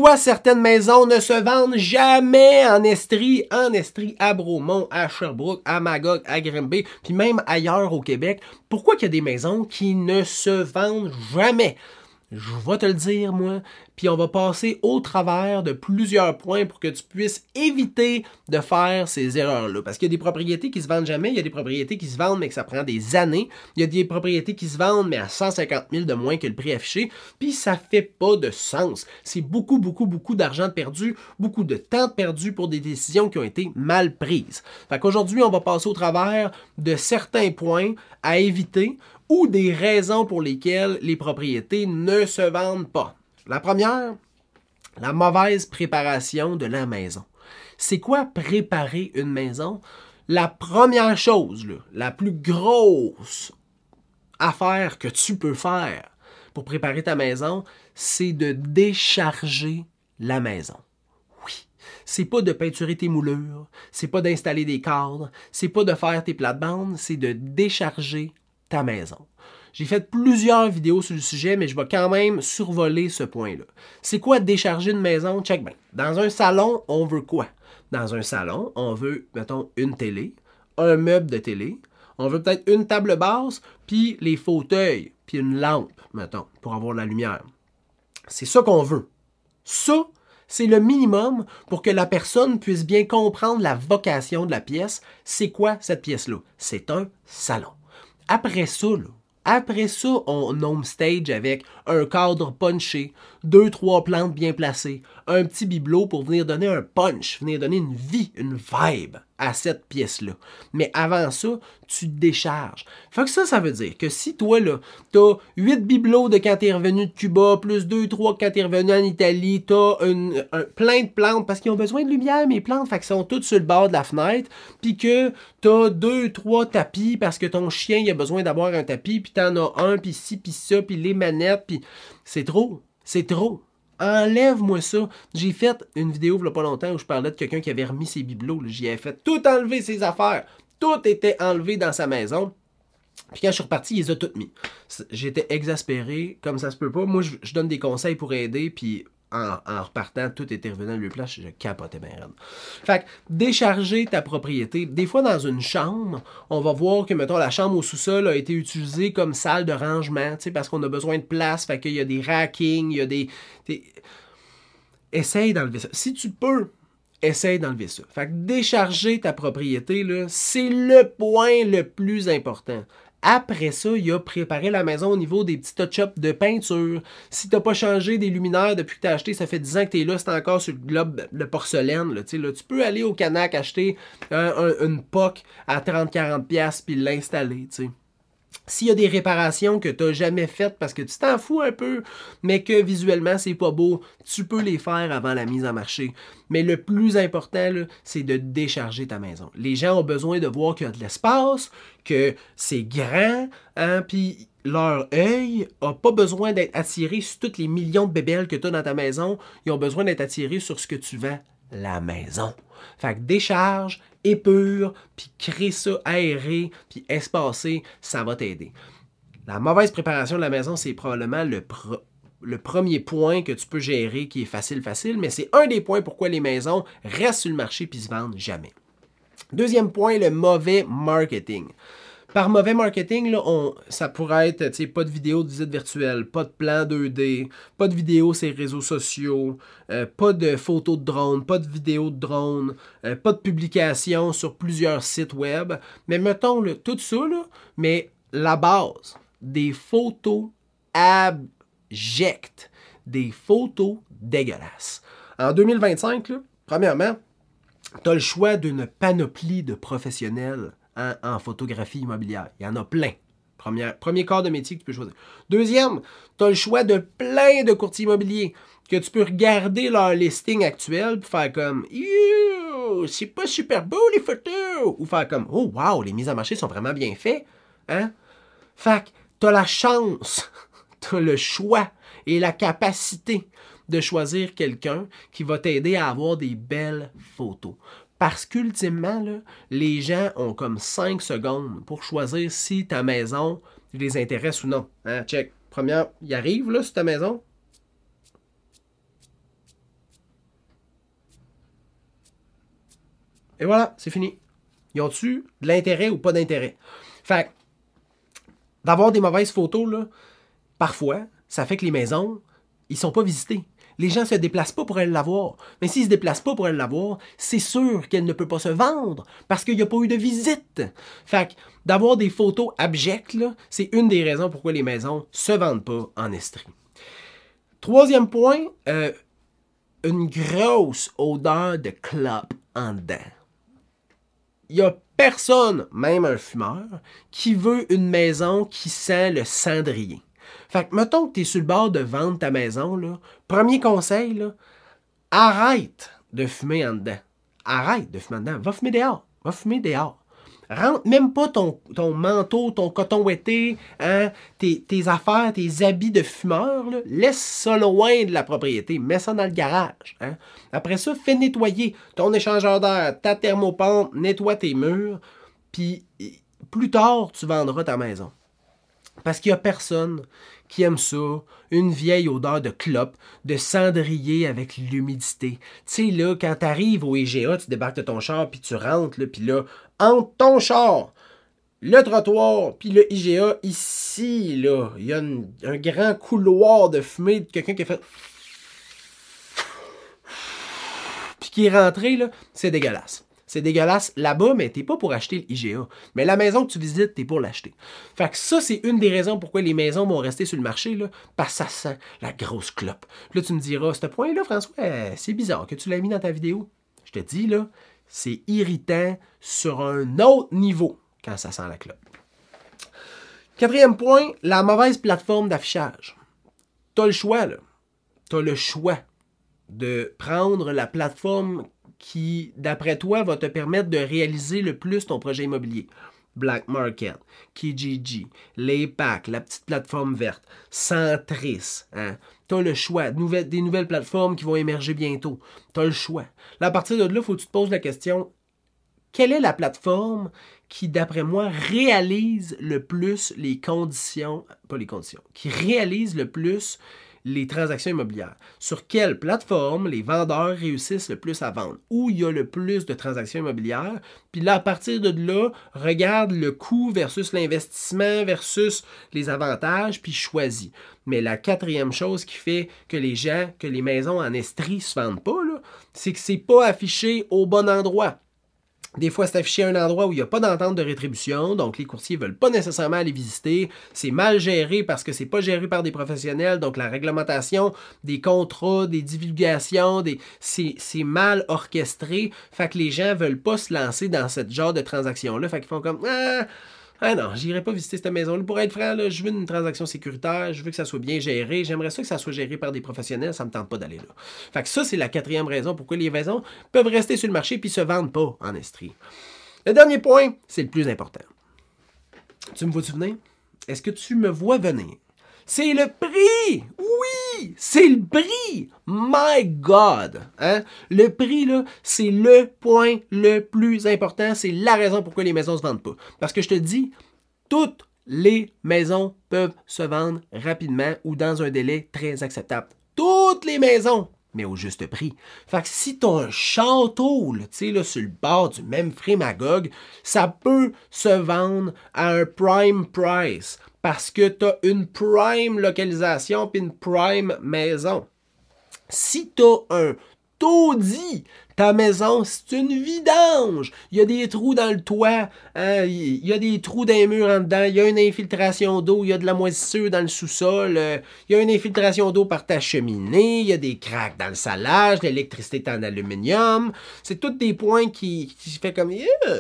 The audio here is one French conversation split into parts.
Pourquoi certaines maisons ne se vendent jamais en Estrie, à Bromont, à Sherbrooke, à Magog, à Grimby, puis même ailleurs au Québec? Pourquoi qu'il y a des maisons qui ne se vendent jamais? Je vais te le dire, moi, puis on va passer au travers de plusieurs points pour que tu puisses éviter de faire ces erreurs-là. Parce qu'il y a des propriétés qui se vendent jamais, il y a des propriétés qui se vendent mais que ça prend des années, il y a des propriétés qui se vendent mais à 150 000 de moins que le prix affiché, puis ça fait pas de sens. C'est beaucoup, beaucoup, beaucoup d'argent perdu, beaucoup de temps perdu pour des décisions qui ont été mal prises. Fait qu'aujourd'hui, on va passer au travers de certains points à éviter ou des raisons pour lesquelles les propriétés ne se vendent pas. La première, la mauvaise préparation de la maison. C'est quoi préparer une maison? La première chose, là, la plus grosse affaire que tu peux faire pour préparer ta maison, c'est de décharger la maison. Oui, c'est pas de peinturer tes moulures, c'est pas d'installer des cadres, c'est pas de faire tes plates-bandes, c'est de décharger ta maison. J'ai fait plusieurs vidéos sur le sujet, mais je vais quand même survoler ce point-là. C'est quoi décharger une maison? Check bien. Dans un salon, on veut quoi? Dans un salon, on veut, mettons, une télé, un meuble de télé, on veut peut-être une table basse, puis les fauteuils, puis une lampe, mettons, pour avoir de la lumière. C'est ça qu'on veut. Ça, c'est le minimum pour que la personne puisse bien comprendre la vocation de la pièce. C'est quoi cette pièce-là? C'est un salon. Après ça, on home stage avec un cadre punché, 2-3 plantes bien placées, un petit bibelot pour venir donner un punch, venir donner une vie, une vibe à cette pièce-là. Mais avant ça, tu décharges. Fait que ça veut dire que si toi, là, t'as 8 bibelots de quand t'es revenu de Cuba, plus 2-3 quand t'es revenu en Italie, t'as plein de plantes, parce qu'ils ont besoin de lumière, mes plantes, fait qu'ils sont toutes sur le bord de la fenêtre, puis que t'as 2-3 tapis, parce que ton chien, il a besoin d'avoir un tapis, puis t'en as un, puis ci, puis ça, puis les manettes, puis c'est trop, c'est trop. Enlève-moi ça. J'ai fait une vidéo il n'y a pas longtemps où je parlais de quelqu'un qui avait remis ses bibelots. J'y avais fait tout enlever ses affaires. Tout était enlevé dans sa maison. Puis quand je suis reparti, il les a toutes mis. J'étais exaspéré, comme ça se peut pas. Moi, je donne des conseils pour aider, puis en repartant, tout était revenu à leur place, je capotais bien raide. Fait que, décharger ta propriété. Des fois, dans une chambre, on va voir que, mettons, la chambre au sous-sol a été utilisée comme salle de rangement, tu sais, parce qu'on a besoin de place, fait qu'il y a des rackings, il y a des... Essaye d'enlever ça. Si tu peux, essaye d'enlever ça. Fait que décharger ta propriété, là, c'est le point le plus important. Après ça, il y a préparé la maison au niveau des petits touch-ups de peinture. Si tu n'as pas changé des luminaires depuis que tu as acheté, ça fait 10 ans que tu es là, c'est encore sur le globe de porcelaine. Là, tu peux aller au Canac acheter une POC à 30-40$ puis l'installer. S'il y a des réparations que tu n'as jamais faites parce que tu t'en fous un peu, mais que visuellement c'est pas beau, tu peux les faire avant la mise en marché. Mais le plus important, c'est de décharger ta maison. Les gens ont besoin de voir qu'il y a de l'espace, que c'est grand, hein, puis leur œil n'a pas besoin d'être attiré sur tous les millions de bébelles que tu as dans ta maison. Ils ont besoin d'être attirés sur ce que tu vends, la maison. Fait que décharge, épure, puis crée ça aéré, puis espacé, ça va t'aider. La mauvaise préparation de la maison, c'est probablement le premier point que tu peux gérer qui est facile, mais c'est un des points pourquoi les maisons restent sur le marché puis se vendent jamais. Deuxième point, le mauvais marketing. Par mauvais marketing, là, ça pourrait être pas de vidéo de visite virtuelle, pas de plan 2D, pas de vidéo sur les réseaux sociaux, pas de photos de drone, pas de vidéos de drone, pas de publication sur plusieurs sites web. Mais mettons là, tout ça, là, mais la base, des photos abjectes, des photos dégueulasses. En 2025, là, premièrement, tu as le choix d'une panoplie de professionnels en photographie immobilière. Il y en a plein. Premier corps de métier que tu peux choisir. Deuxième, tu as le choix de plein de courtiers immobiliers que tu peux regarder leur listing actuel et faire comme « c'est pas super beau les photos! » ou faire comme « Oh wow, les mises en marché sont vraiment bien faites. » Hein? Fait que tu as la chance, tu as le choix et la capacité de choisir quelqu'un qui va t'aider à avoir des belles photos. Parce qu'ultimement, les gens ont comme 5 secondes pour choisir si ta maison les intéresse ou non. Hein, check. Première, il arrive là sur ta maison. Et voilà, c'est fini. Ils ont-tu de l'intérêt ou pas d'intérêt? Fait que, d'avoir des mauvaises photos, là, parfois, ça fait que les maisons, ils sont pas visitées. Les gens ne se déplacent pas pour aller la voir. Mais s'ils ne se déplacent pas pour aller la voir, c'est sûr qu'elle ne peut pas se vendre parce qu'il n'y a pas eu de visite. Fait que d'avoir des photos abjectes, là, c'est une des raisons pourquoi les maisons ne se vendent pas en Estrie. Troisième point, une grosse odeur de clope en dedans. Il n'y a personne, même un fumeur, qui veut une maison qui sent le cendrier. Fait que, mettons que tu es sur le bord de vendre ta maison, là, premier conseil, là, arrête de fumer en dedans. Arrête de fumer en dedans. Va fumer dehors. Va fumer dehors. Rentre même pas ton manteau, ton coton ouetté, hein, tes affaires, tes habits de fumeur, là, laisse ça loin de la propriété. Mets ça dans le garage. Hein. Après ça, fais nettoyer ton échangeur d'air, ta thermopompe, nettoie tes murs, puis plus tard, tu vendras ta maison. Parce qu'il n'y a personne qui aime ça, une vieille odeur de clope, de cendrier avec l'humidité. Tu sais, là, quand tu arrives au IGA, tu débarques de ton char, puis tu rentres, puis là, entre ton char, le trottoir, puis le IGA, ici, là, il y a un grand couloir de fumée de quelqu'un qui a fait... Puis qui est rentré, là, c'est dégueulasse. C'est dégueulasse là-bas, mais t'es pas pour acheter l'IGA. Mais la maison que tu visites, t'es pour l'acheter. Fait que ça, c'est une des raisons pourquoi les maisons vont rester sur le marché, là, parce que ça sent la grosse clope. Là, tu me diras, ce point-là, François, c'est bizarre que tu l'as mis dans ta vidéo. Je te dis, là, c'est irritant sur un autre niveau quand ça sent la clope. Quatrième point, la mauvaise plateforme d'affichage. T'as le choix, là. T'as le choix de prendre la plateforme qui, d'après toi, va te permettre de réaliser le plus ton projet immobilier. Black Market, Kijiji, l'APAC, la petite plateforme verte, Centris. Hein? Tu as le choix. Des nouvelles plateformes qui vont émerger bientôt. Tu as le choix. Là, à partir de là, il faut que tu te poses la question, quelle est la plateforme qui, d'après moi, réalise le plus les conditions, pas les conditions, qui réalise le plus les transactions immobilières. Sur quelle plateforme les vendeurs réussissent le plus à vendre? Où il y a le plus de transactions immobilières? Puis là, à partir de là, regarde le coût versus l'investissement versus les avantages, puis choisis. Mais la quatrième chose qui fait que les maisons en Estrie ne se vendent pas, c'est que c'est pas affiché au bon endroit. Des fois, c'est affiché à un endroit où il n'y a pas d'entente de rétribution, donc les courtiers ne veulent pas nécessairement aller visiter. C'est mal géré parce que c'est pas géré par des professionnels, donc la réglementation des contrats, des divulgations, c'est mal orchestré. Fait que les gens ne veulent pas se lancer dans ce genre de transaction-là. Fait qu'ils font comme ah non, j'irai pas visiter cette maison-là. Pour être franc, là, je veux une transaction sécuritaire, je veux que ça soit bien géré. J'aimerais ça que ça soit géré par des professionnels, ça me tente pas d'aller là. Fait que ça, c'est la quatrième raison pourquoi les maisons peuvent rester sur le marché puis se vendent pas en Estrie. Le dernier point, c'est le plus important. Tu me vois-tu venir? Est-ce que tu me vois venir? C'est le prix! Oui! C'est le prix! My God! Hein? Le prix, là, c'est le point le plus important. C'est la raison pourquoi les maisons ne se vendent pas. Parce que je te dis, toutes les maisons peuvent se vendre rapidement ou dans un délai très acceptable. Toutes les maisons! Mais au juste prix. Fait que si tu as un château là, sur le bord du Memphis Magog, ça peut se vendre à un prime price parce que tu as une prime localisation puis une prime maison. Si tu as un taudis, ta maison, c'est une vidange. Il y a des trous dans le toit, hein, il y a des trous dans les murs en dedans, il y a une infiltration d'eau, il y a de la moisissure dans le sous-sol, il y a une infiltration d'eau par ta cheminée, il y a des craques dans le salage, l'électricité est en aluminium. C'est tous des points qui fait comme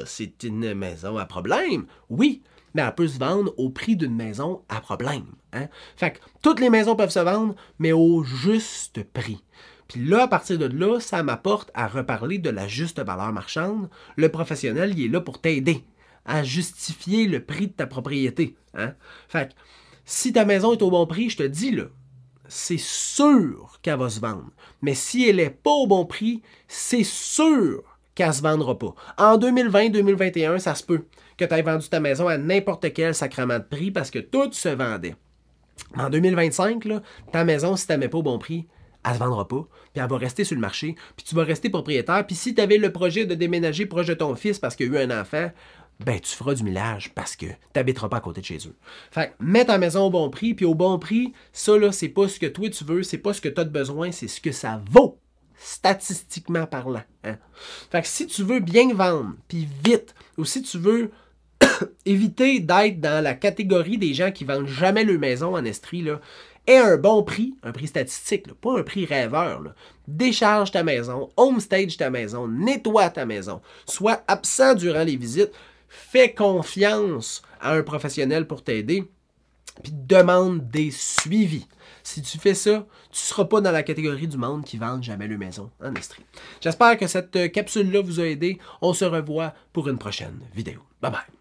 c'est une maison à problème. Oui, mais elle peut se vendre au prix d'une maison à problème. Hein? Fait que toutes les maisons peuvent se vendre, mais au juste prix. Puis là, à partir de là, ça m'apporte à reparler de la juste valeur marchande. Le professionnel, il est là pour t'aider à justifier le prix de ta propriété. Hein? Fait que si ta maison est au bon prix, je te dis, là, c'est sûr qu'elle va se vendre. Mais si elle n'est pas au bon prix, c'est sûr qu'elle ne se vendra pas. En 2020-2021, ça se peut que tu aies vendu ta maison à n'importe quel sacrement de prix parce que tout se vendait. En 2025, là, ta maison, si tu ne la mets pas au bon prix, elle se vendra pas, puis elle va rester sur le marché, puis tu vas rester propriétaire, puis si tu avais le projet de déménager proche de ton fils parce qu'il y a eu un enfant, ben tu feras du millage parce que tu n'habiteras pas à côté de chez eux. Fait que mets ta maison au bon prix, puis au bon prix, ça là, c'est pas ce que toi tu veux, c'est pas ce que tu as de besoin, c'est ce que ça vaut, statistiquement parlant. Hein? Fait que si tu veux bien vendre, puis vite, ou si tu veux éviter d'être dans la catégorie des gens qui vendent jamais leur maison en Estrie, là, et un bon prix, un prix statistique, là, pas un prix rêveur. Là. Décharge ta maison, homestage ta maison, nettoie ta maison, sois absent durant les visites, fais confiance à un professionnel pour t'aider, puis demande des suivis. Si tu fais ça, tu ne seras pas dans la catégorie du monde qui vend jamais leur maison en Estrie. J'espère que cette capsule-là vous a aidé. On se revoit pour une prochaine vidéo. Bye bye.